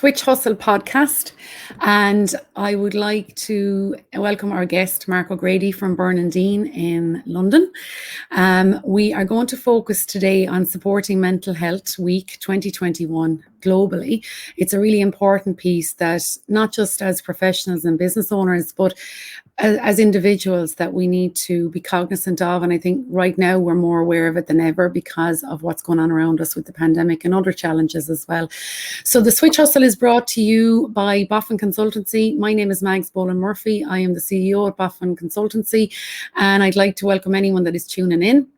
Switch Hustle podcast, and I would like to welcome our guest, Mark O'Grady from Bernardine in London. We are going to focus today on supporting Mental Health Week 2021 globally. It's a really important piece that not just as professionals and business owners, but as individuals that we need to be cognizant of. And I think right now we're more aware of it than ever because of what's going on around us with the pandemic and other challenges as well. So the Switch Hustle is brought to you by Boffin Consultancy. My name is Mags Boland Murphy. I am the CEO at Boffin Consultancy, and I'd like to welcome anyone that is tuning in.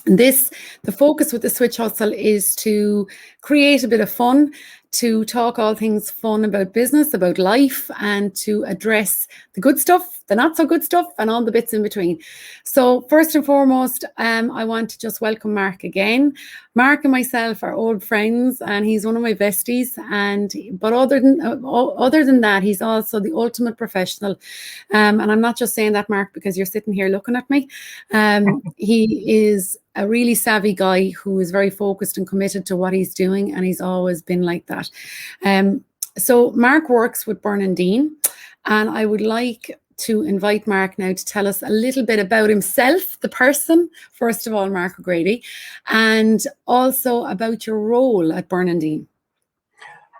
The focus with the Switch Hustle is to create a bit of fun, to talk all things fun about business, about life, and to address the good stuff, the not so good stuff, and all the bits in between. So first and foremost, I want to just welcome Mark again. Mark and myself are old friends, and he's one of my besties. But other than that, he's also the ultimate professional. And I'm not just saying that, Mark, because you're sitting here looking at me. He is a really savvy guy who is very focused and committed to what he's doing, and he's always been like that. So Mark works with Bernardine, and I would like to invite Mark now to tell us a little bit about himself, the person, first of all, Mark O'Grady, and also about your role at Bernardine.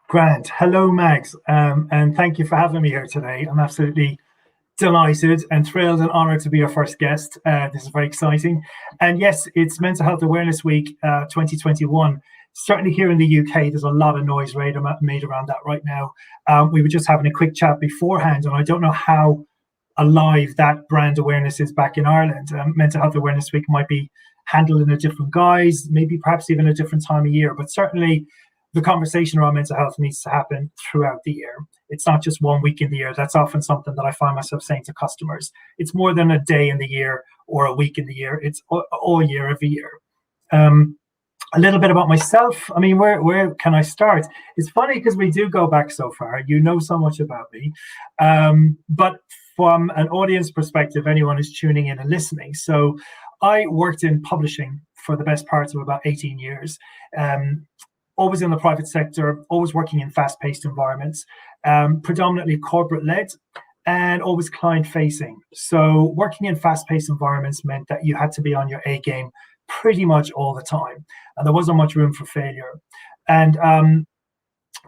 Grant, hello Mags, and thank you for having me here today. I'm absolutely delighted and thrilled and honored to be your first guest. This is very exciting. And yes, it's Mental Health Awareness Week 2021. Certainly here in the UK, there's a lot of noise made around that right now. We were just having a quick chat beforehand, and I don't know how alive that brand awareness is back in Ireland. Mental Health Awareness Week might be handled in a different guise, maybe perhaps even a different time of year, but certainly the conversation around mental health needs to happen throughout the year. It's not just 1 week in the year. That's often something that I find myself saying to customers. It's more than a day in the year or a week in the year. It's all year, every year. A little bit about myself. I mean, where can I start? It's funny because we do go back so far. You know so much about me. But from an audience perspective, anyone who's tuning in and listening. So I worked in publishing for the best part of about 18 years. Always in the private sector, always working in fast-paced environments, predominantly corporate-led, and always client-facing. So working in fast-paced environments meant that you had to be on your A game pretty much all the time, and there wasn't much room for failure. And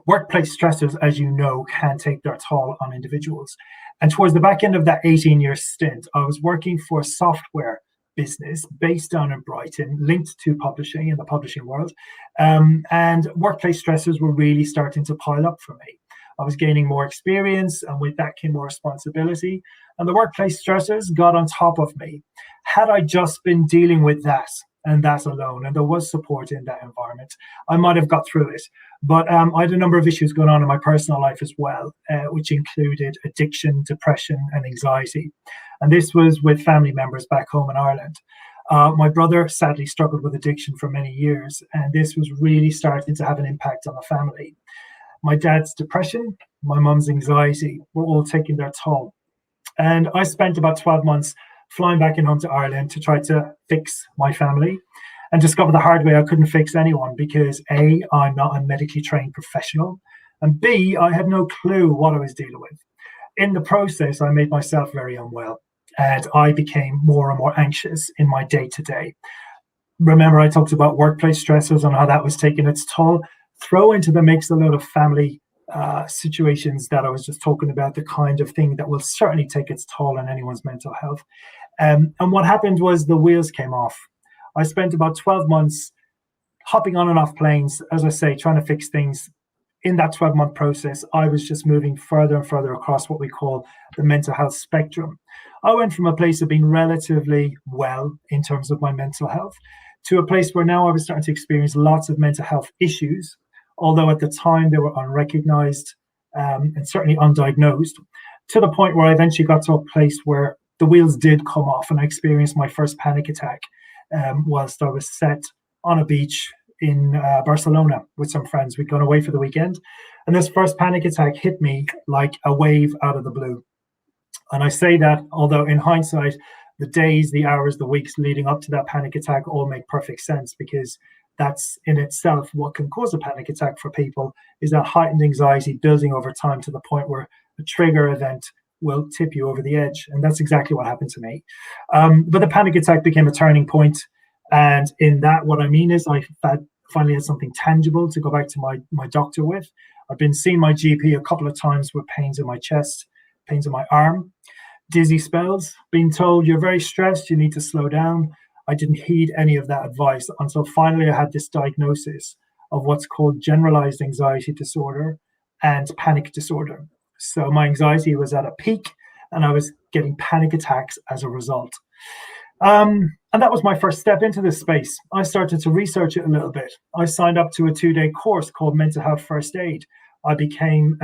workplace stressors, as you know, can take their toll on individuals. And towards the back end of that 18-year stint, I was working for a software business based down in Brighton, linked to publishing in the publishing world. And workplace stressors were really starting to pile up for me. I was gaining more experience, and with that came more responsibility. And the workplace stressors got on top of me. Had I just been dealing with that and that alone, and there was support in that environment, I might have got through it. But I had a number of issues going on in my personal life as well, which included addiction, depression, and anxiety. And this was with family members back home in Ireland. My brother sadly struggled with addiction for many years, and this was really starting to have an impact on the family. My dad's depression, my mum's anxiety were all taking their toll. And I spent about 12 months flying back in home to Ireland to try to fix my family, and discovered the hard way I couldn't fix anyone because A, I'm not a medically trained professional, and B, I had no clue what I was dealing with. In the process, I made myself very unwell, and I became more and more anxious in my day-to-day. Remember, I talked about workplace stressors and how that was taking its toll. Throw into the mix a lot of family situations that I was just talking about, the kind of thing that will certainly take its toll on anyone's mental health. And what happened was the wheels came off. I spent about 12 months hopping on and off planes, as I say, trying to fix things. In that 12-month process, I was just moving further and further across what we call the mental health spectrum. I went from a place of being relatively well in terms of my mental health to a place where now I was starting to experience lots of mental health issues, although at the time they were unrecognized and certainly undiagnosed, to the point where I eventually got to a place where the wheels did come off and I experienced my first panic attack whilst I was set on a beach in Barcelona with some friends. We'd gone away for the weekend, and this first panic attack hit me like a wave out of the blue. And I say that, although in hindsight, the days, the hours, the weeks leading up to that panic attack all make perfect sense, because that's in itself what can cause a panic attack for people, is that heightened anxiety building over time to the point where a trigger event will tip you over the edge. And that's exactly what happened to me. But the panic attack became a turning point. And in that, what I mean is I finally had something tangible to go back to my doctor with. I've been seeing my GP a couple of times with pains in my chest, pains in my arm, dizzy spells, being told you're very stressed, you need to slow down. I didn't heed any of that advice until finally I had this diagnosis of what's called generalized anxiety disorder and panic disorder. So my anxiety was at a peak and I was getting panic attacks as a result. And that was my first step into this space. I started to research it a little bit. I signed up to a 2-day course called Mental Health First Aid. I became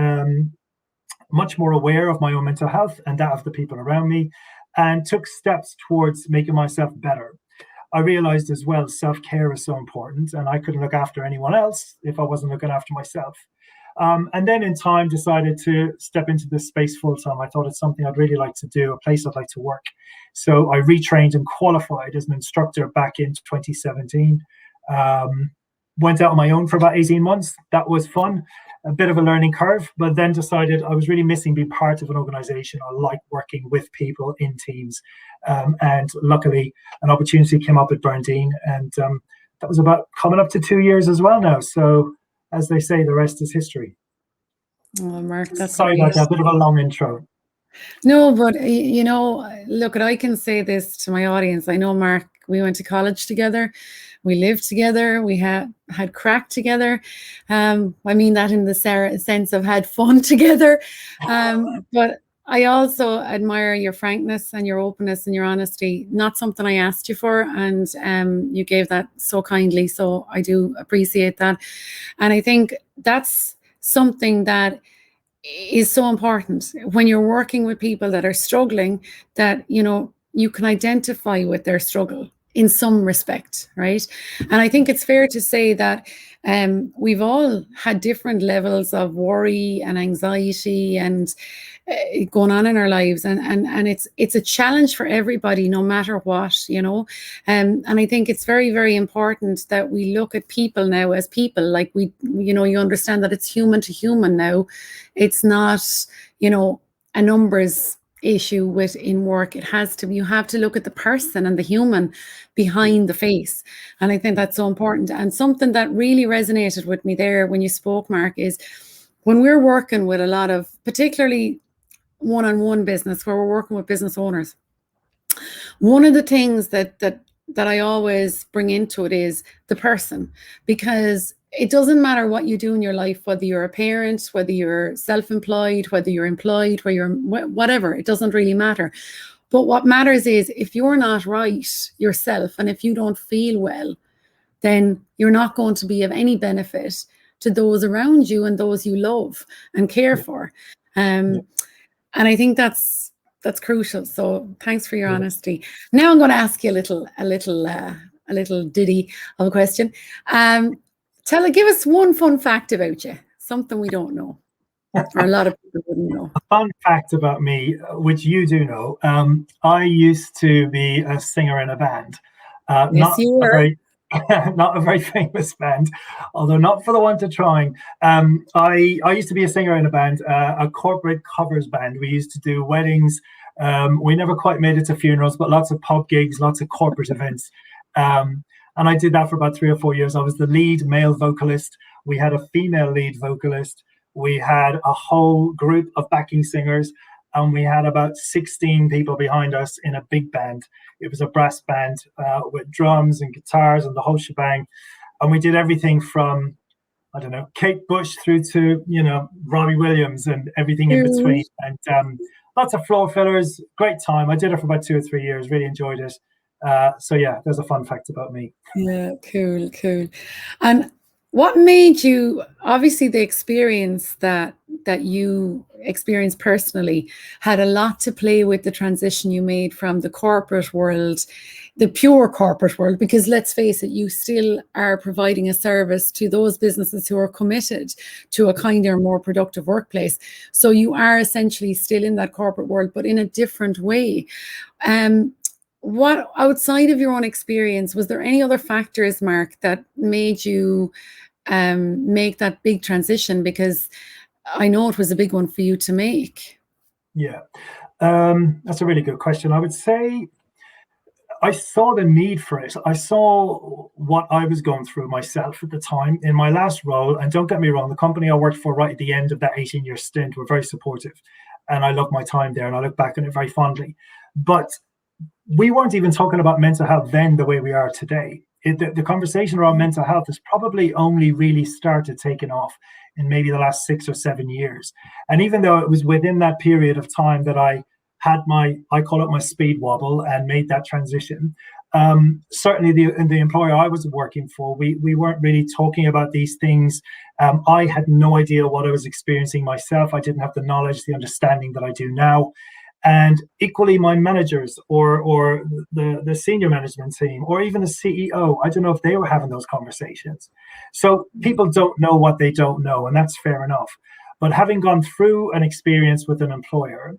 much more aware of my own mental health and that of the people around me, and took steps towards making myself better. I realized as well, self-care is so important, and I couldn't look after anyone else if I wasn't looking after myself. And then in time decided to step into this space full time. I thought it's something I'd really like to do, a place I'd like to work. So I retrained and qualified as an instructor back in 2017. Went out on my own for about 18 months. That was fun, a bit of a learning curve, but then decided I was really missing being part of an organization. I like working with people in teams. And luckily, an opportunity came up at Burndean, and that was about coming up to 2 years as well now. So as they say, the rest is history. Oh, Mark, that's sorry about that, a bit of a long intro. No, but look, I can say this to my audience. I know, Mark, we went to college together, we lived together, we had crack together. I mean that in the sense of had fun together. But I also admire your frankness and your openness and your honesty. Not something I asked you for, and you gave that so kindly. So I do appreciate that. And I think that's something that is so important when you're working with people that are struggling, that, you can identify with their struggle in some respect, right? And I think it's fair to say that we've all had different levels of worry and anxiety and going on in our lives, and it's a challenge for everybody, no matter what, and I think it's very, very important that we look at people now as people. Like you understand that it's human to human now. It's not a numbers issue within work. You have to look at the person and the human behind the face, and I think that's so important. And something that really resonated with me there when you spoke, Mark, is when we're working with a lot of, particularly one-on-one business, where we're working with business owners, one of the things that I always bring into it is the person, because it doesn't matter what you do in your life, whether you're a parent, whether you're self-employed, whether you're employed, whatever, it doesn't really matter. But what matters is if you're not right yourself, and if you don't feel well, then you're not going to be of any benefit to those around you and those you love and care for. And I think that's crucial. So thanks for your honesty. Now I'm going to ask you a little ditty of a question. Give us one fun fact about you, something we don't know, or a lot of people wouldn't know. A fun fact about me, which you do know, I used to be a singer in a band. Yes, you were. Not a very famous band, although not for the want of trying. I used to be a singer in a band, a corporate covers band. We used to do weddings. We never quite made it to funerals, but lots of pub gigs, lots of corporate events. And I did that for about 3 or 4 years. I was the lead male vocalist. We had a female lead vocalist. We had a whole group of backing singers, and we had about 16 people behind us in a big band. It was a brass band with drums and guitars and the whole shebang. And we did everything from, I don't know, Kate Bush through to, Robbie Williams and everything in between. And lots of floor fillers, great time. I did it for about 2 or 3 years, really enjoyed it. So yeah, there's a fun fact about me. Yeah, cool. And what made you, obviously the experience that you experienced personally had a lot to play with the transition you made from the corporate world, the pure corporate world, because let's face it, you still are providing a service to those businesses who are committed to a kinder, more productive workplace. So you are essentially still in that corporate world, but in a different way. what outside of your own experience, was there any other factors, Mark, that made you make that big transition? Because I know it was a big one for you to make. Yeah, that's a really good question. I would say I saw the need for it. I saw what I was going through myself at the time in my last role. And don't get me wrong, the company I worked for right at the end of that 18-year stint were very supportive. And I loved my time there and I look back on it very fondly. But we weren't even talking about mental health then the way we are today. The conversation around mental health has probably only really started taking off in maybe the last 6 or 7 years. And even though it was within that period of time that I had I call it my speed wobble and made that transition, certainly the employer I was working for, we weren't really talking about these things. I had no idea what I was experiencing myself. I didn't have the knowledge, the understanding that I do now. And equally, my managers or the senior management team or even the CEO, I don't know if they were having those conversations. So people don't know what they don't know, and that's fair enough. But having gone through an experience with an employer,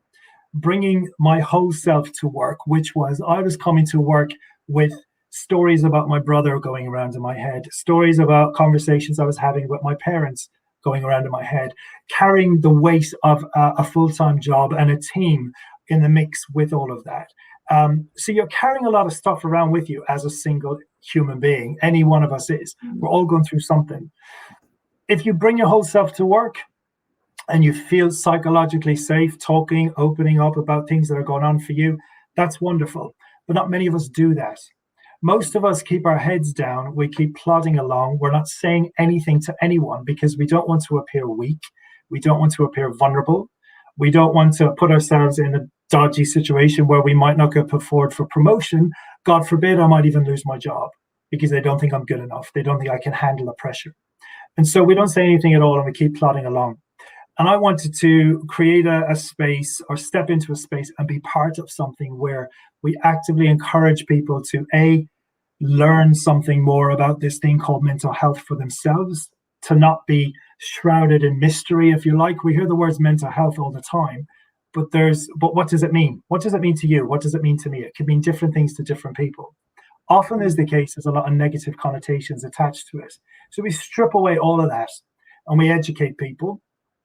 bringing my whole self to work, which was I was coming to work with stories about my brother going around in my head, stories about conversations I was having with my parents going around in my head, carrying the weight of a full-time job and a team in the mix with all of that. So you're carrying a lot of stuff around with you as a single human being. Any one of us is. We're all going through something. If you bring your whole self to work and you feel psychologically safe talking, opening up about things that are going on for you, that's wonderful. But not many of us do that. Most of us keep our heads down. We keep plodding along. We're not saying anything to anyone because we don't want to appear weak. We don't want to appear vulnerable. We don't want to put ourselves in a dodgy situation where we might not get put forward for promotion. God forbid, I might even lose my job because they don't think I'm good enough. They don't think I can handle the pressure. And so we don't say anything at all and we keep plodding along. And I wanted to create a space or step into a space and be part of something where we actively encourage people to learn something more about this thing called mental health for themselves, to not be shrouded in mystery, if you like. We hear the words mental health all the time, but what does it mean? What does it mean to you? What does it mean to me? It can mean different things to different people. Often is the case, there's a lot of negative connotations attached to it. So we strip away all of that and we educate people.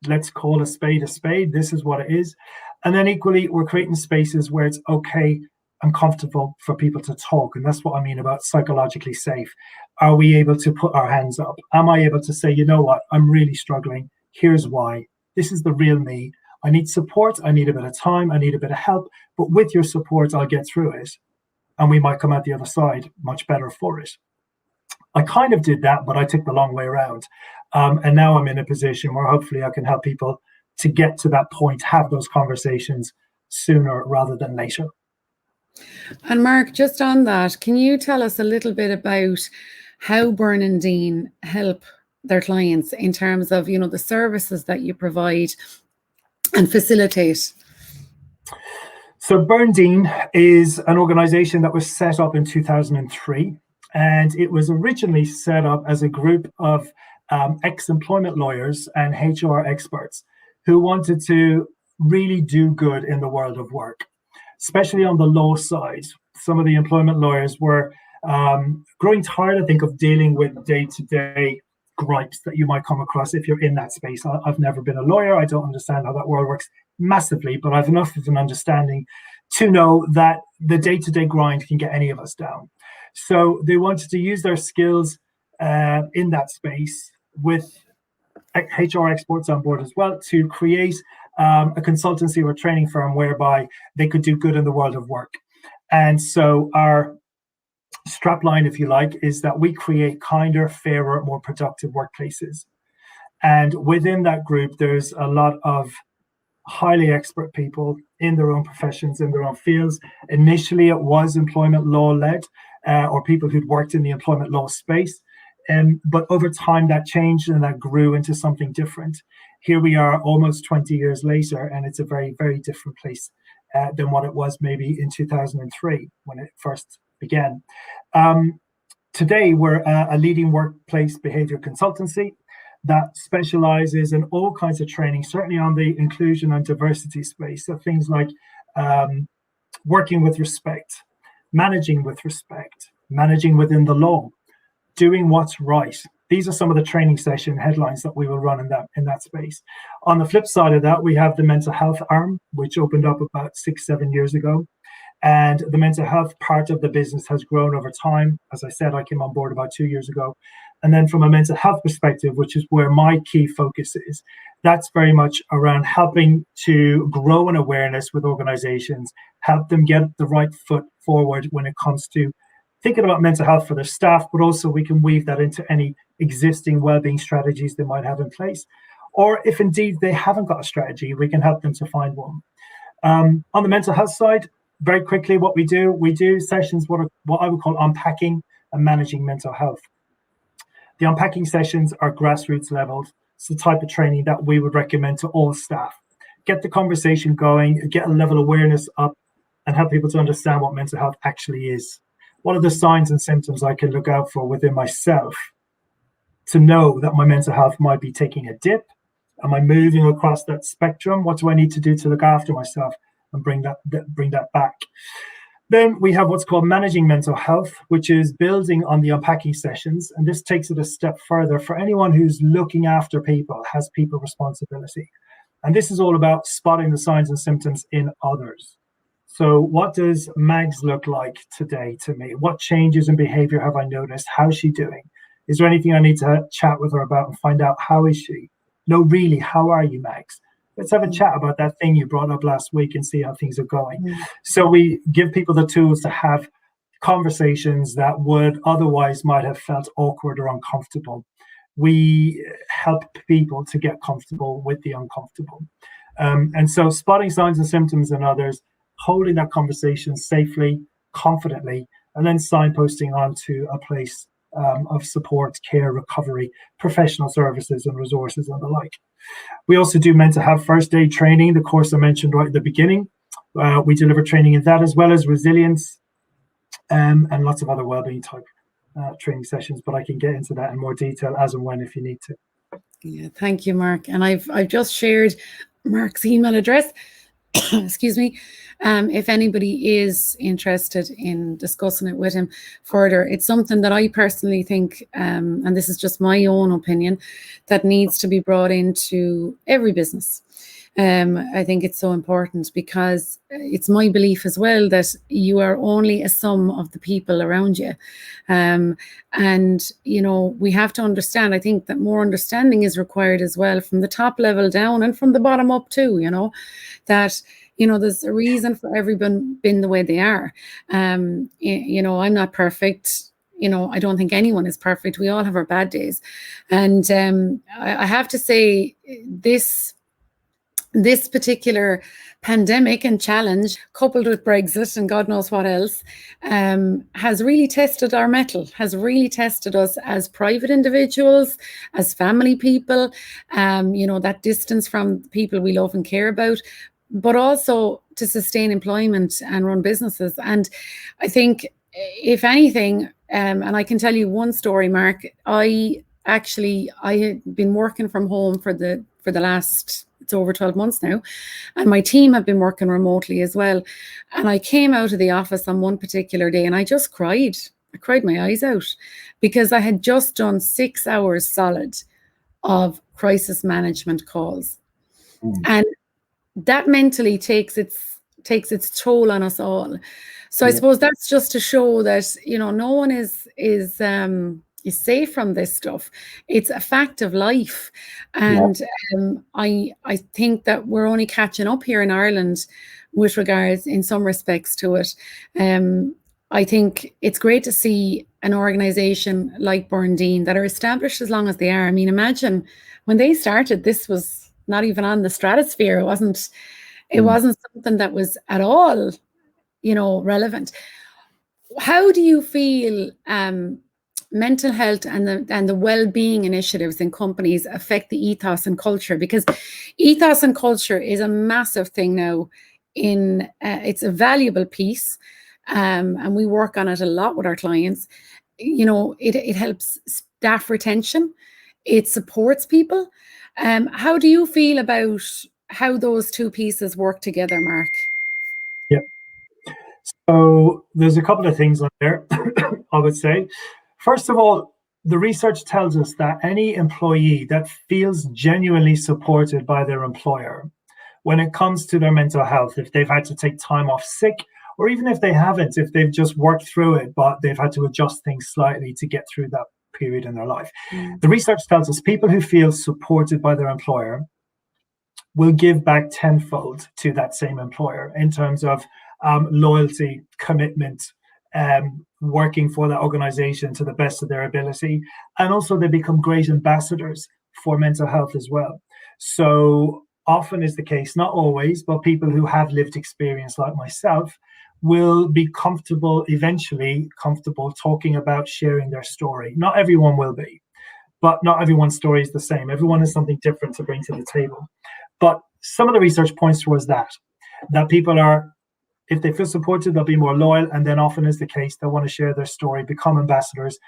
Let's call a spade a spade. This is what it is. And then equally, we're creating spaces where it's okay and comfortable for people to talk. And that's what I mean about psychologically safe. Are we able to put our hands up? Am I able to say, you know what, I'm really struggling. Here's why. This is the real me. I need support. I need a bit of time. I need a bit of help. But with your support, I'll get through it. And we might come out the other side much better for it. I kind of did that, but I took the long way around. And now I'm in a position where hopefully I can help people to get to that point, have those conversations sooner rather than later. And Mark, just on that, can you tell us a little bit about how Burn & Dean help their clients in terms of, the services that you provide and facilitate? So Burn & Dean is an organization that was set up in 2003. And it was originally set up as a group of ex-employment lawyers and HR experts who wanted to really do good in the world of work, especially on the law side. Some of the employment lawyers were growing tired, I think, of dealing with day-to-day gripes that you might come across if you're in that space. I've never been a lawyer. I don't understand how that world works massively, but I've enough of an understanding to know that the day-to-day grind can get any of us down. So they wanted to use their skills in that space with HR experts on board as well to create a consultancy or training firm whereby they could do good in the world of work. And so our strapline, if you like, is that we create kinder, fairer, more productive workplaces. And within that group, there's a lot of highly expert people in their own professions, in their own fields. Initially, it was employment law led or people who'd worked in the employment law space. But over time, that changed and that grew into something different. Here we are almost 20 years later, and it's a very, very different place than what it was maybe in 2003 when it first began. Today, we're a leading workplace behavior consultancy that specializes in all kinds of training, certainly on the inclusion and diversity space. So things like working with respect, managing with respect, managing within the law, doing what's right. These are some of the training session headlines that we will run in that space. On the flip side of that, we have the mental health arm, which opened up about 6-7 years ago. And the mental health part of the business has grown over time. As I said, I came on board about 2 years ago. And then from a mental health perspective, which is where my key focus is, that's very much around helping to grow an awareness with organizations, help them get the right foot forward when it comes to thinking about mental health for their staff, but also we can weave that into any existing wellbeing strategies they might have in place. Or if indeed they haven't got a strategy, we can help them to find one. On the mental health side, very quickly, what we do sessions, what I would call unpacking and managing mental health. The unpacking sessions are grassroots leveled. It's the type of training that we would recommend to all staff. Get the conversation going, get a level of awareness up, and help people to understand what mental health actually is. What are the signs and symptoms I can look out for within myself to know that my mental health might be taking a dip? Am I moving across that spectrum? What do I need to do to look after myself and bring that back? Then we have what's called managing mental health, which is building on the unpacking sessions. And this takes it a step further for anyone who's looking after people, has people responsibility. And this is all about spotting the signs and symptoms in others. So what does Mags look like today to me? What changes in behavior have I noticed? How's she doing? Is there anything I need to chat with her about and find out how is she? No, really, how are you, Mags? Let's have a chat about that thing you brought up last week and see how things are going. So we give people the tools to have conversations that would otherwise might have felt awkward or uncomfortable. We help people to get comfortable with the uncomfortable. And so spotting signs and symptoms in others, holding that conversation safely, confidently, and then signposting onto a place of support, care, recovery, professional services and resources and the like. We also do mental health first aid training, the course I mentioned right at the beginning. We deliver training in that as well as resilience and lots of other wellbeing type training sessions, but I can get into that in more detail as and when if you need to. Yeah, thank you, Mark. And I've just shared Mark's email address. Excuse me. If anybody is interested in discussing it with him further, it's something that I personally think, and this is just my own opinion, that needs to be brought into every business. I think it's so important because it's my belief as well that you are only a sum of the people around you. And, you know, we have to understand, I think that more understanding is required as well from the top level down and from the bottom up too, you know, that, you know, there's a reason for everyone being the way they are. You know, I'm not perfect. You know, I don't think anyone is perfect. We all have our bad days. And I have to say this particular pandemic and challenge, coupled with Brexit and God knows what else, has really tested our mettle, has really tested us as private individuals, as family people, you know, that distance from people we love and care about, but also to sustain employment and run businesses. And I think, if anything, and I can tell you one story, Mark, I had been working from home for the last, it's over 12 months now, and my team have been working remotely as well. And I came out of the office on one particular day and I just cried. I cried my eyes out because I had just done 6 hours solid of crisis management calls. And that mentally takes its toll on us all. So I suppose that's just to show that, you know, no one is safe from this stuff. It's a fact of life. And I think that we're only catching up here in Ireland with regards, in some respects, to it. I think it's great to see an organisation like Burndine that are established as long as they are. I mean, imagine when they started, this was not even on the stratosphere. It wasn't something that was at all, you know, relevant. How do you feel mental health and the well-being initiatives in companies affect the ethos and culture? Because ethos and culture is a massive thing now. It's a valuable piece, and we work on it a lot with our clients. You know, it helps staff retention, it supports people. How do you feel about how those two pieces work together, Mark? Yeah. So there's a couple of things on there, I would say. First of all, the research tells us that any employee that feels genuinely supported by their employer when it comes to their mental health, if they've had to take time off sick, or even if they haven't, if they've just worked through it, but they've had to adjust things slightly to get through that period in their life. The research tells us people who feel supported by their employer will give back tenfold to that same employer in terms of loyalty, commitment, working for that organization to the best of their ability. And also, they become great ambassadors for mental health as well. So, often is the case, not always, but people who have lived experience like myself will be eventually comfortable talking about sharing their story. Not everyone will be, but not everyone's story is the same. Everyone has something different to bring to the table. But some of the research points towards that people are, if they feel supported, they'll be more loyal. And then often is the case, they'll want to share their story, become ambassadors,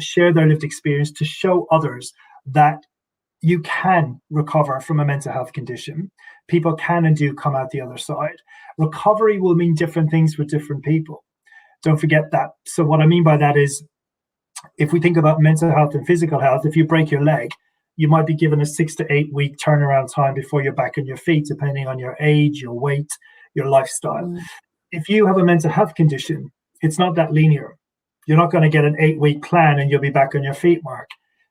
share their lived experience to show others that you can recover from a mental health condition. People can and do come out the other side. Recovery will mean different things for different people. Don't forget that. So what I mean by that is, if we think about mental health and physical health, if you break your leg, you might be given a 6 to 8 week turnaround time before you're back on your feet, depending on your age, your weight, your lifestyle. If you have a mental health condition, it's not that linear. You're not going to get an 8-week plan and you'll be back on your feet, Mark.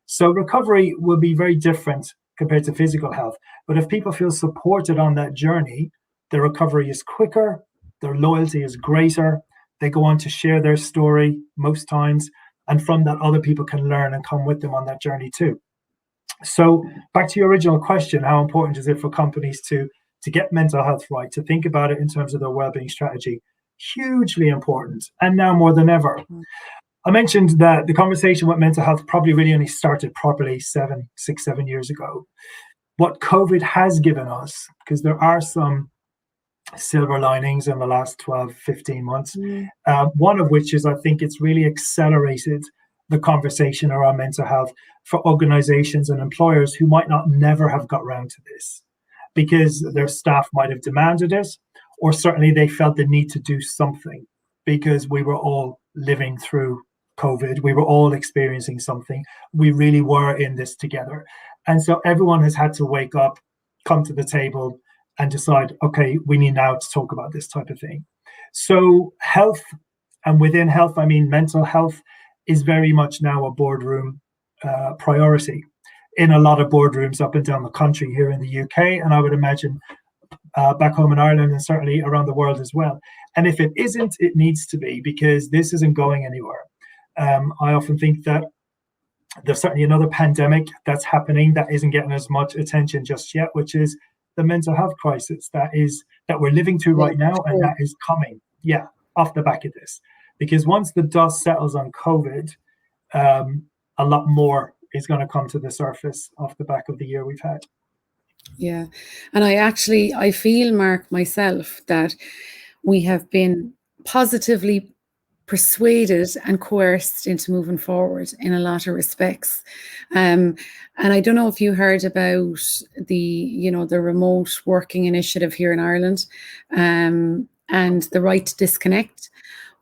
So recovery will be very different compared to physical health. But if people feel supported on that journey, their recovery is quicker, their loyalty is greater, they go on to share their story most times, and from that, other people can learn and come with them on that journey too. So back to your original question, how important is it for companies to get mental health right, to think about it in terms of their well-being strategy? Hugely important, and now more than ever. I mentioned that the conversation with mental health probably really only started properly 7 years ago. What COVID has given us, because there are some silver linings in the last 12, 15 months, one of which is I think it's really accelerated the conversation around mental health for organizations and employers who might not never have got around to this because their staff might have demanded it, or certainly they felt the need to do something because we were all living through COVID. We were all experiencing something. We really were in this together. And so everyone has had to wake up, come to the table and decide, okay, we need now to talk about this type of thing. So health, and within health, I mean mental health, is very much now a boardroom priority in a lot of boardrooms up and down the country here in the UK, and I would imagine back home in Ireland and certainly around the world as well. And if it isn't, it needs to be, because this isn't going anywhere. I often think that there's certainly another pandemic that's happening that isn't getting as much attention just yet, which is the mental health crisis that we're living through right now, and that is coming, off the back of this. Because once the dust settles on COVID, a lot more is going to come to the surface off the back of the year we've had. Yeah. And I feel, Mark, myself, that we have been positively persuaded and coerced into moving forward in a lot of respects. And I don't know if you heard about the remote working initiative here in Ireland, and the right to disconnect,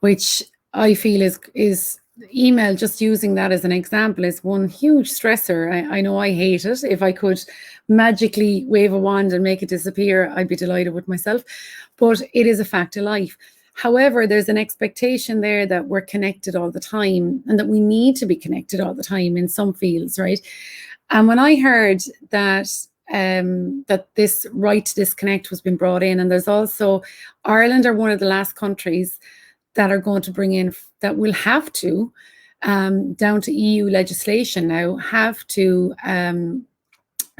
which I feel is email, just using that as an example, is one huge stressor. I know I hate it. If I could magically wave a wand and make it disappear, I'd be delighted with myself. But it is a fact of life. However, there's an expectation there that we're connected all the time and that we need to be connected all the time in some fields, right? And when I heard that that this right to disconnect was being brought in, and there's also Ireland are one of the last countries that are going to bring in, that will have to, down to EU legislation now, have to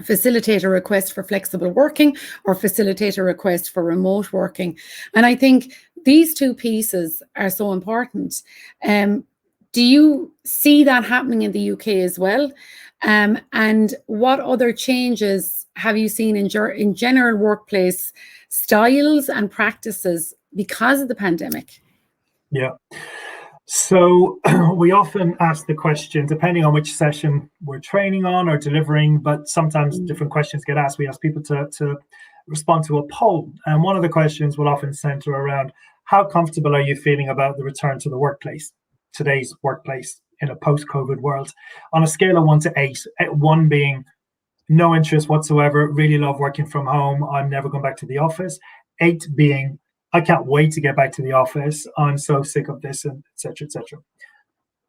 facilitate a request for flexible working or facilitate a request for remote working. And I think these two pieces are so important. Do you see that happening in the UK as well? And what other changes have you seen in general workplace styles and practices because of the pandemic? Yeah. So we often ask the question, depending on which session we're training on or delivering, but sometimes different questions get asked. We ask people to respond to a poll. And one of the questions will often center around, how comfortable are you feeling about the return to the workplace, today's workplace in a post-COVID world? On a scale of 1 to 8, 1 being no interest whatsoever, really love working from home, I'm never going back to the office. 8 being, I can't wait to get back to the office, I'm so sick of this, and etc., etc.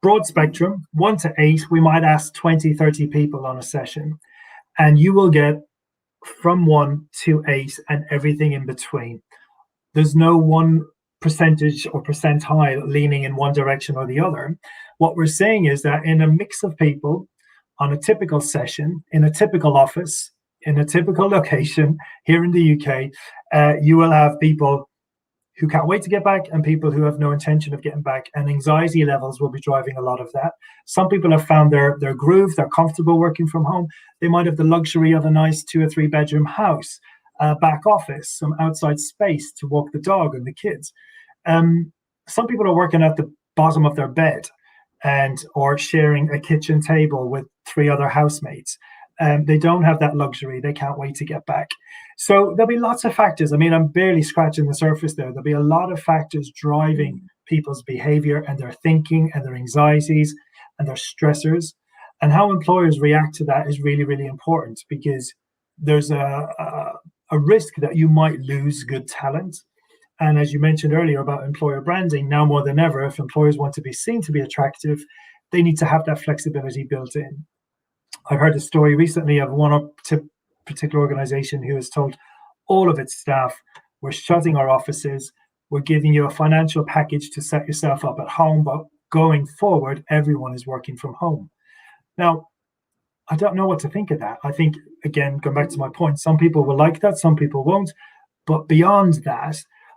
Broad spectrum, 1 to 8, we might ask 20, 30 people on a session, and you will get from 1 to 8 and everything in between. There's no one percentage or percentile leaning in one direction or the other. What we're saying is that in a mix of people, on a typical session, in a typical office, in a typical location here in the UK, you will have people who can't wait to get back and people who have no intention of getting back, and anxiety levels will be driving a lot of that. Some people have found their groove, they're comfortable working from home. They might have the luxury of a nice 2 or 3 bedroom house, back office, some outside space to walk the dog and the kids. Some people are working at the bottom of their bed or sharing a kitchen table with 3 other housemates. They don't have that luxury. They can't wait to get back. So there'll be lots of factors. I mean, I'm barely scratching the surface there. There'll be a lot of factors driving people's behavior and their thinking and their anxieties and their stressors. And how employers react to that is really, really important, because there's a risk that you might lose good talent. And as you mentioned earlier about employer branding, now more than ever, if employers want to be seen to be attractive, they need to have that flexibility built in. I heard a story recently of one particular organization who has told all of its staff, we're shutting our offices, we're giving you a financial package to set yourself up at home, but going forward, everyone is working from home. Now, I don't know what to think of that. I think, again, going back to my point, some people will like that, some people won't. But beyond that,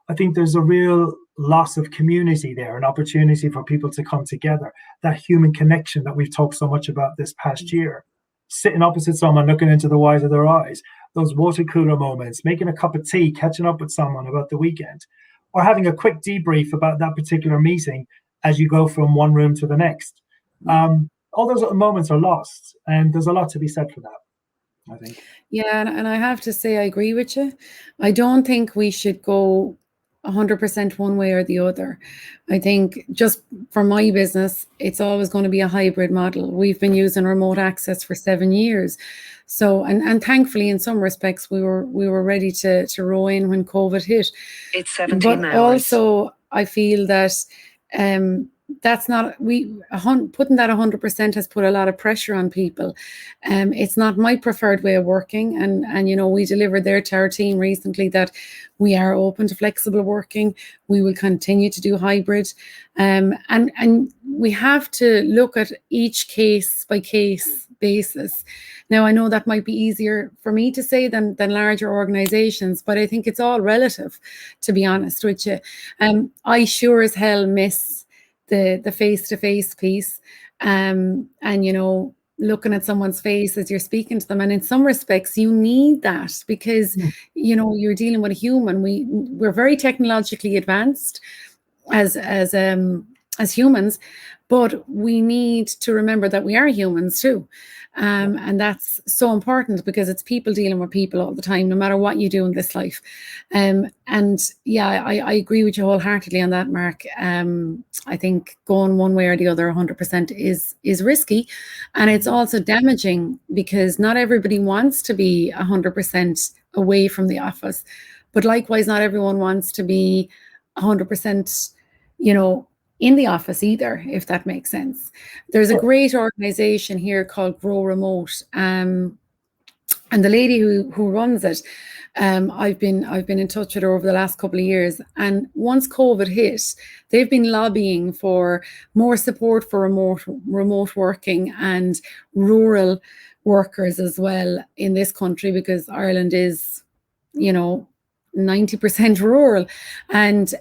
I think there's a real loss of community there, an opportunity for people to come together, that human connection that we've talked so much about this past year. Sitting opposite someone, looking into the white of their eyes, those water cooler moments, making a cup of tea, catching up with someone about the weekend, or having a quick debrief about that particular meeting as you go from one room to the next. All those little moments are lost, and there's a lot to be said for that, I think. Yeah, and I have to say, I agree with you. I don't think we should go 100% one way or the other. I think just for my business, it's always going to be a hybrid model. We've been using remote access for 7 years. So, and thankfully, in some respects, we were ready to row in when COVID hit. It's 17 but hours. Also, I feel that that's not, putting that 100% has put a lot of pressure on people. It's not my preferred way of working, and you know, we delivered there to our team recently that we are open to flexible working. We will continue to do hybrid, and we have to look at each case by case basis. Now, I know that might be easier for me to say than larger organizations, but I think it's all relative, to be honest with you. I sure as hell miss the face-to-face piece, and you know, looking at someone's face as you're speaking to them. And in some respects you need that, because you know, you're dealing with a human. We're very technologically advanced as humans, but we need to remember that we are humans too. And that's so important, because it's people dealing with people all the time, no matter what you do in this life. And yeah, I agree with you wholeheartedly on that, Mark. I think going one way or the other 100% is risky, and it's also damaging, because not everybody wants to be 100% away from the office, but likewise, not everyone wants to be 100%, you know, in the office either, if that makes sense. There's a great organization here called Grow Remote, and the lady who runs it, I've been in touch with her over the last couple of years. And once COVID hit, they've been lobbying for more support for remote working and rural workers as well in this country, because Ireland is, you know, 90% rural, and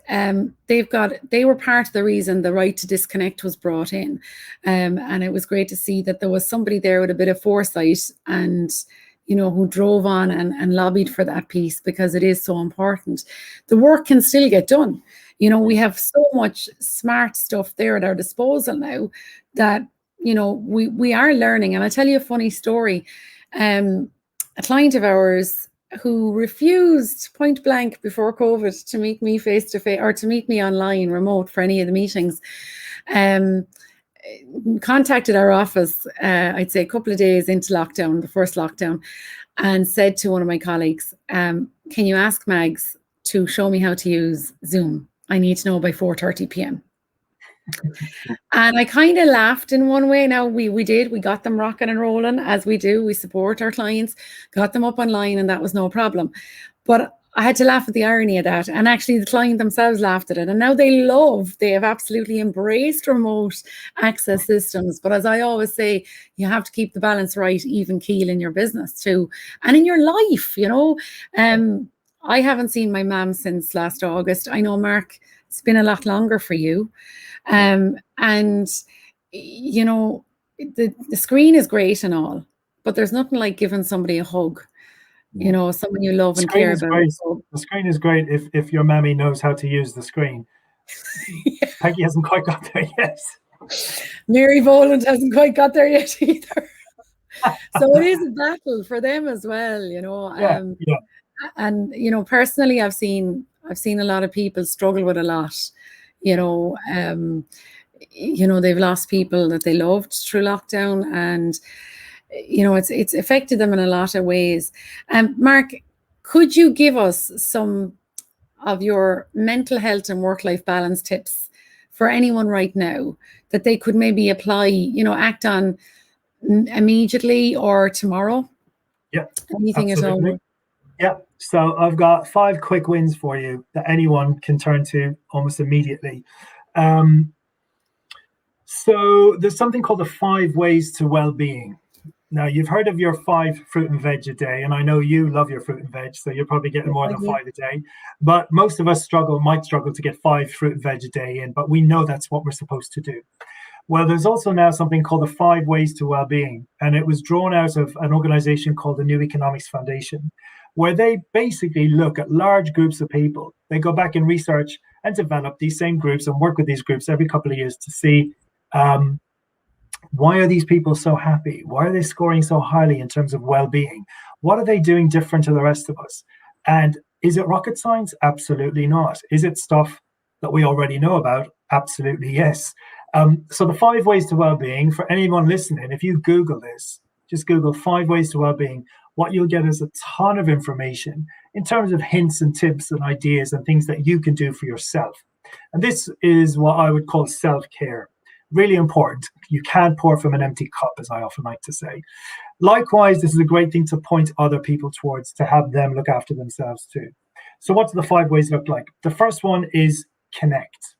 they were part of the reason the right to disconnect was brought in, and it was great to see that there was somebody there with a bit of foresight, and you know, who drove on and lobbied for that piece, because it is so important. The work can still get done. You know, we have so much smart stuff there at our disposal now that, you know, we are learning. And I'll tell you a funny story. A client of ours who refused point blank before COVID to meet me face to face or to meet me online, remote for any of the meetings, contacted our office, I'd say a couple of days into lockdown, the first lockdown, and said to one of my colleagues, can you ask Mags to show me how to use Zoom? I need to know by 4:30 p.m. And I kind of laughed in one way. Now we got them rocking and rolling as we do. We support our clients, got them up online, and that was no problem. But I had to laugh at the irony of that. And actually the client themselves laughed at it. And now they have absolutely embraced remote access systems. But as I always say, you have to keep the balance right, even keel in your business too. And in your life, I haven't seen my mum since last August. I know, Mark, it's been a lot longer for you. And the screen is great and all, but there's nothing like giving somebody a hug, someone you love and care about. The screen is great if your mammy knows how to use the screen. Yeah. Peggy hasn't quite got there yet. Mary Boland hasn't quite got there yet either. So it is a battle for them as well, Yeah. And personally, I've seen a lot of people struggle with a lot. They've lost people that they loved through lockdown, and it's affected them in a lot of ways. Mark, could you give us some of your mental health and work-life balance tips for anyone right now that they could maybe apply, act on immediately or tomorrow? Yeah, anything absolutely. At all? Yeah, so I've got 5 quick wins for you that anyone can turn to almost immediately. So there's something called the 5 ways to well-being. Now, you've heard of your 5 fruit and veg a day, and I know you love your fruit and veg, so you're probably getting more than 5 a day. But most of us might struggle to get 5 fruit and veg a day in, but we know that's what we're supposed to do. Well, there's also now something called the 5 ways to well-being, and it was drawn out of an organization called the New Economics Foundation, where they basically look at large groups of people. They go back and research and develop these same groups and work with these groups every couple of years to see why are these people so happy? Why are they scoring so highly in terms of well-being? What are they doing different to the rest of us? And is it rocket science? Absolutely not. Is it stuff that we already know about? Absolutely yes. So the 5 ways to well-being, for anyone listening, if you Google this, just Google 5 ways to well-being, what you'll get is a ton of information in terms of hints and tips and ideas and things that you can do for yourself. And this is what I would call self-care. Really important. You can't pour from an empty cup, as I often like to say. Likewise, this is a great thing to point other people towards, to have them look after themselves too. So what do the 5 ways look like? The first one is connect.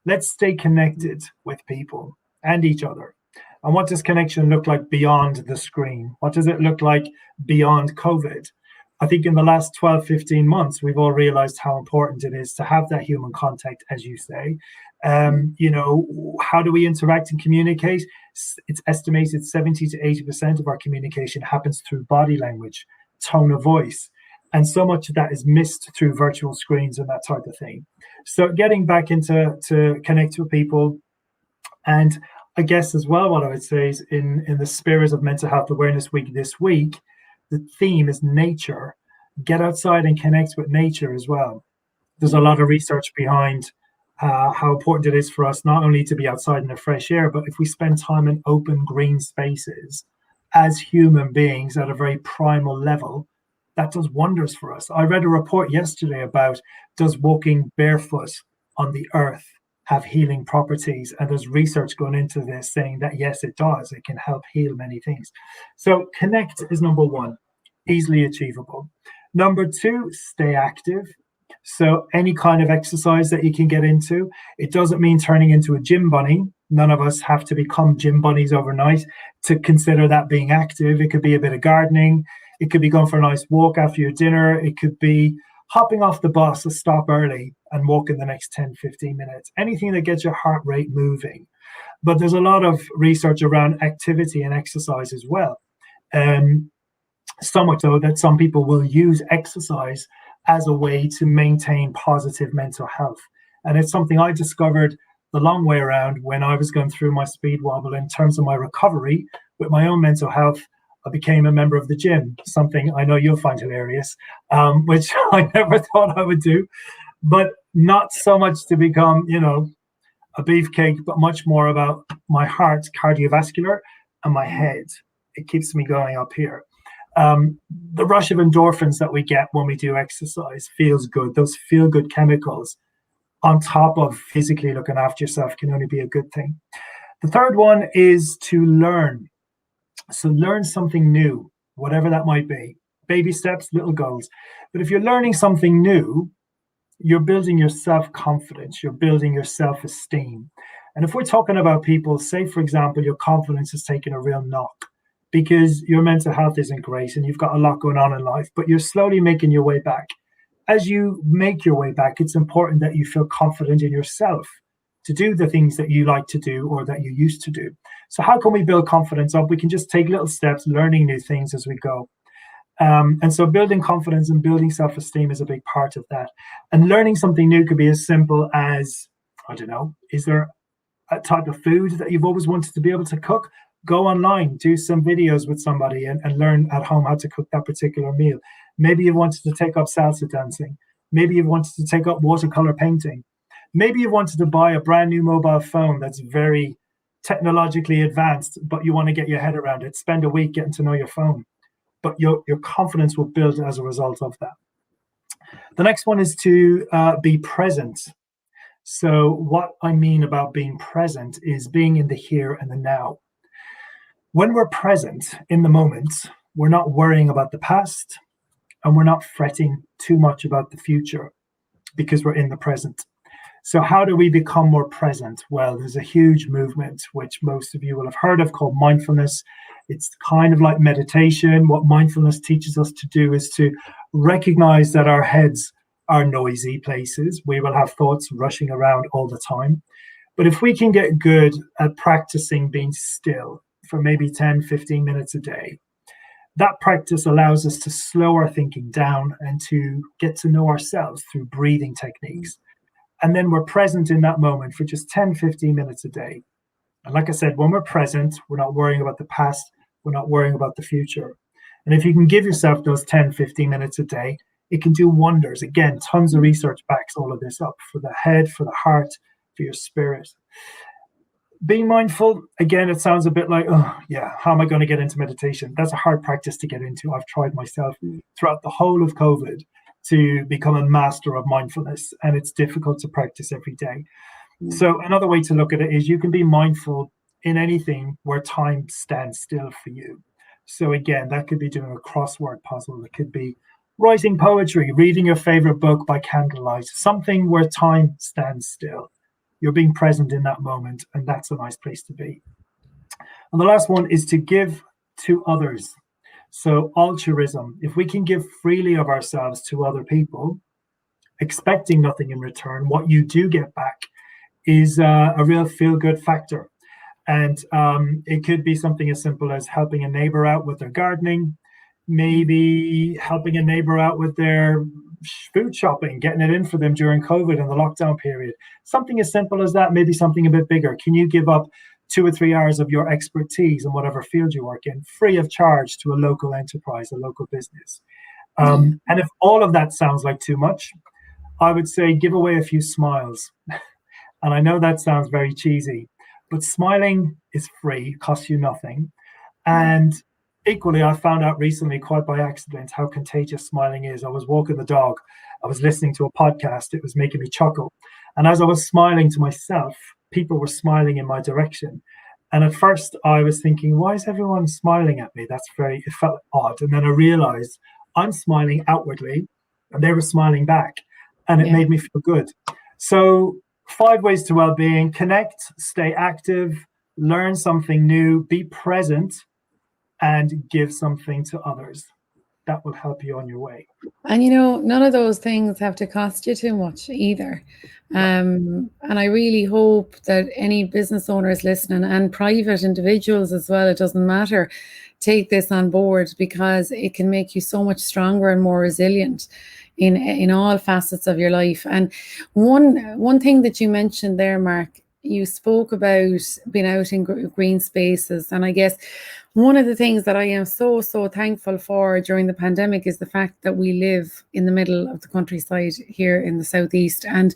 Let's stay connected with people and each other. And what does connection look like beyond the screen? What does it look like beyond COVID? I think in the last 12, 15 months, we've all realized how important it is to have that human contact, as you say. How do we interact and communicate? It's estimated 70 to 80% of our communication happens through body language, tone of voice. And so much of that is missed through virtual screens and that type of thing. So getting back into to connect with people. And I guess as well, what I would say is in the spirit of Mental Health Awareness Week this week, the theme is nature. Get outside and connect with nature as well. There's a lot of research behind how important it is for us not only to be outside in the fresh air, but if we spend time in open green spaces as human beings at a very primal level, that does wonders for us. I read a report yesterday about, does walking barefoot on the earth have healing properties? And there's research going into this saying that yes, it does. It can help heal many things. So connect is number 1, easily achievable. Number 2, stay active. So any kind of exercise that you can get into. It doesn't mean turning into a gym bunny. None of us have to become gym bunnies overnight to consider that being active. It could be a bit of gardening. It could be going for a nice walk after your dinner. It could be hopping off the bus a stop early and walking the next 10, 15 minutes. Anything that gets your heart rate moving. But there's a lot of research around activity and exercise as well. So much so that some people will use exercise as a way to maintain positive mental health. And it's something I discovered the long way around when I was going through my speed wobble in terms of my recovery with my own mental health. I became a member of the gym, something I know you'll find hilarious, which I never thought I would do, but not so much to become, a beefcake, but much more about my heart, cardiovascular, and my head. It keeps me going up here. The rush of endorphins that we get when we do exercise feels good. Those feel good chemicals on top of physically looking after yourself can only be a good thing. The third one is to learn. So learn something new, whatever that might be. Baby steps, little goals. But if you're learning something new, you're building your self-confidence, you're building your self-esteem. And if we're talking about people, say, for example, your confidence is taking a real knock because your mental health isn't great and you've got a lot going on in life, but you're slowly making your way back. As you make your way back, it's important that you feel confident in yourself to do the things that you like to do or that you used to do. So how can we build confidence up? We can just take little steps, learning new things as we go. And so building confidence and building self-esteem is a big part of that. And learning something new could be as simple as, I don't know, is there a type of food that you've always wanted to be able to cook? Go online, do some videos with somebody and learn at home how to cook that particular meal. Maybe you've wanted to take up salsa dancing. Maybe you've wanted to take up watercolor painting. Maybe you wanted to buy a brand new mobile phone that's very technologically advanced, but you want to get your head around it. Spend a week getting to know your phone. But your confidence will build as a result of that. The next one is to be present. So what I mean about being present is being in the here and the now. When we're present in the moment, we're not worrying about the past and we're not fretting too much about the future because we're in the present. So how do we become more present? Well, there's a huge movement, which most of you will have heard of, called mindfulness. It's kind of like meditation. What mindfulness teaches us to do is to recognize that our heads are noisy places. We will have thoughts rushing around all the time. But if we can get good at practicing being still for maybe 10, 15 minutes a day, that practice allows us to slow our thinking down and to get to know ourselves through breathing techniques. And then we're present in that moment for just 10, 15 minutes a day. And like I said, when we're present, we're not worrying about the past, we're not worrying about the future. And if you can give yourself those 10, 15 minutes a day, it can do wonders. Again, tons of research backs all of this up for the head, for the heart, for your spirit. Being mindful, again, it sounds a bit like, oh, yeah, how am I going to get into meditation? That's a hard practice to get into. I've tried myself throughout the whole of COVID to become a master of mindfulness, and it's difficult to practice every day. So another way to look at it is you can be mindful in anything where time stands still for you. So again, that could be doing a crossword puzzle. It could be writing poetry, reading your favorite book by candlelight, something where time stands still. You're being present in that moment, and that's a nice place to be. And the last one is to give to others. So altruism, if we can give freely of ourselves to other people, expecting nothing in return, what you do get back is a real feel-good factor. And it could be something as simple as helping a neighbor out with their gardening, maybe helping a neighbor out with their food shopping, getting it in for them during COVID and the lockdown period. Something as simple as that, maybe something a bit bigger. Can you give up 2 or 3 hours of your expertise in whatever field you work in, free of charge to a local enterprise, a local business? And if all of that sounds like too much, I would say give away a few smiles. And I know that sounds very cheesy, but smiling is free, costs you nothing. And equally, I found out recently, quite by accident, how contagious smiling is. I was walking the dog. I was listening to a podcast. It was making me chuckle. And as I was smiling to myself, people were smiling in my direction. And at first I was thinking, why is everyone smiling at me? It felt odd. And then I realized I'm smiling outwardly and they were smiling back. And it made me feel good. So 5 ways to well-being: connect, stay active, learn something new, be present, and give something to others. That will help you on your way. And none of those things have to cost you too much either. And I really hope that any business owners listening, and private individuals as well, it doesn't matter, take this on board, because it can make you so much stronger and more resilient in all facets of your life. And one thing that you mentioned there, Mark, you spoke about being out in green spaces. And I guess one of the things that I am so thankful for during the pandemic is the fact that we live in the middle of the countryside here in the southeast. And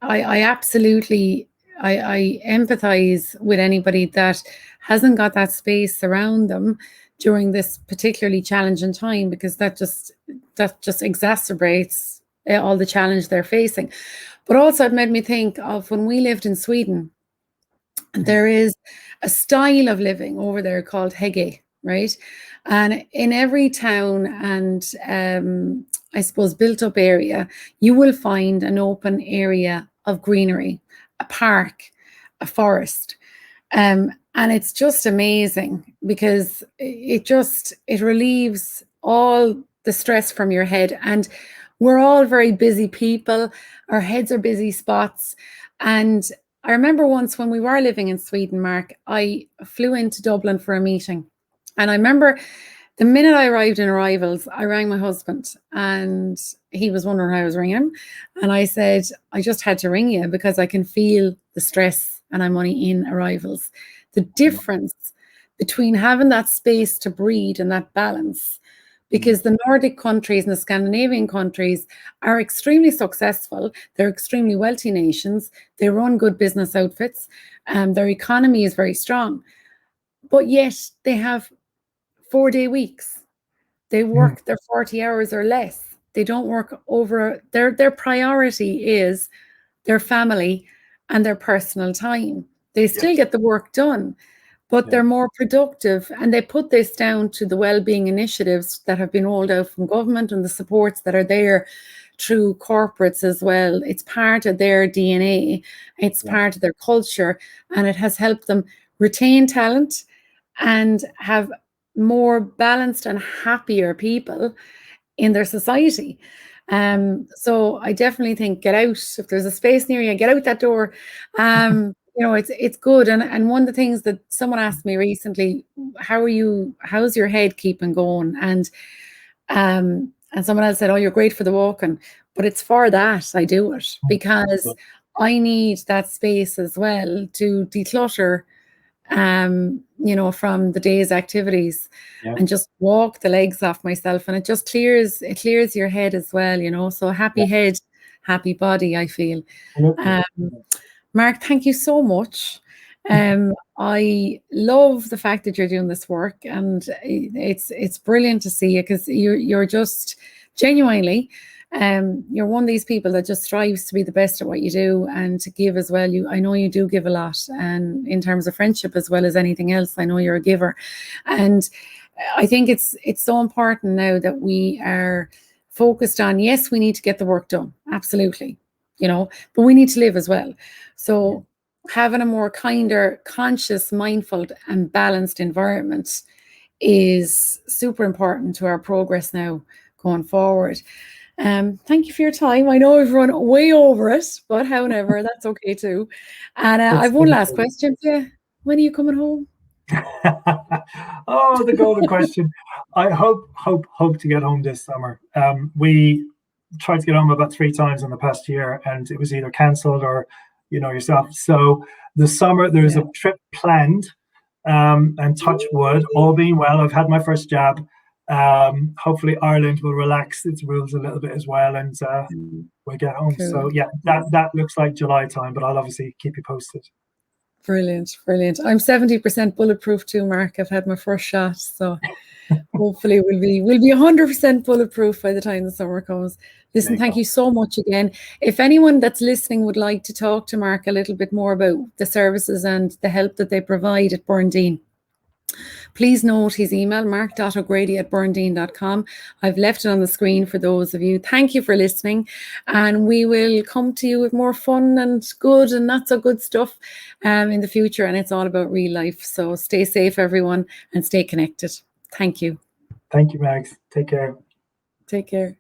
I absolutely empathize with anybody that hasn't got that space around them during this particularly challenging time, because that just exacerbates all the challenge they're facing. But also it made me think of when we lived in Sweden. There is a style of living over there called hygge, right? And in every town and I suppose built up area, you will find an open area of greenery, a park, a forest. And it's just amazing because it relieves all the stress from your head. And we're all very busy people. Our heads are busy spots. And I remember once when we were living in Sweden, Mark, I flew into Dublin for a meeting. And I remember the minute I arrived in arrivals, I rang my husband and he was wondering how I was ringing him. And I said, I just had to ring you because I can feel the stress and I'm only in arrivals. The difference between having that space to breathe and that balance, because the Nordic countries and the Scandinavian countries are extremely successful. They're extremely wealthy nations. They run good business outfits. Their economy is very strong. But yet they have 4-day weeks. They work their 40 hours or less. They don't work over. Their priority is their family and their personal time. They still get the work done, but they're more productive. And they put this down to the well-being initiatives that have been rolled out from government and the supports that are there through corporates as well. It's part of their DNA. It's part of their culture. And it has helped them retain talent and have more balanced and happier people in their society. So I definitely think get out. If there's a space near you, get out that door. It's good. And one of the things that someone asked me recently, how's your head keeping going? And someone else said, oh, you're great for the walking, but it's for that I do it, because I need that space as well to declutter from the day's activities and just walk the legs off myself, and it just clears your head as well, so happy head, happy body, I feel. Mark, thank you so much. I love the fact that you're doing this work, and it's brilliant to see you, because you're just genuinely you're one of these people that just strives to be the best at what you do and to give as well. I know you do give a lot, and in terms of friendship as well as anything else, I know you're a giver. And I think it's so important now that we are focused on, yes, we need to get the work done, absolutely, but we need to live as well. So having a more kinder, conscious, mindful and balanced environment is super important to our progress now going forward. Thank you for your time. I know we've run way over it, but however, that's okay too. And I have one last question for you. When are you coming home? Oh, the golden question. I hope to get home this summer. We tried to get home about 3 times in the past year, and it was either cancelled or, yourself. So the summer, there's a trip planned, and touch wood, all being well. I've had my first jab. Hopefully Ireland will relax its rules a little bit as well, and we'll get home. Cool. So that looks like July time, but I'll obviously keep you posted. Brilliant. I'm 70% bulletproof too, Mark. I've had my first shot, so hopefully we'll be 100% bulletproof by the time the summer comes. Listen, thank you so much again. If anyone that's listening would like to talk to Mark a little bit more about the services and the help that they provide at Burndine, please note his email, mark.o'grady@burndine.com. I've left it on the screen for those of you. Thank you for listening, and we will come to you with more fun and good and not so good stuff in the future, and it's all about real life. So stay safe, everyone, and stay connected. Thank you. Thank you, Mags. Take care. Take care.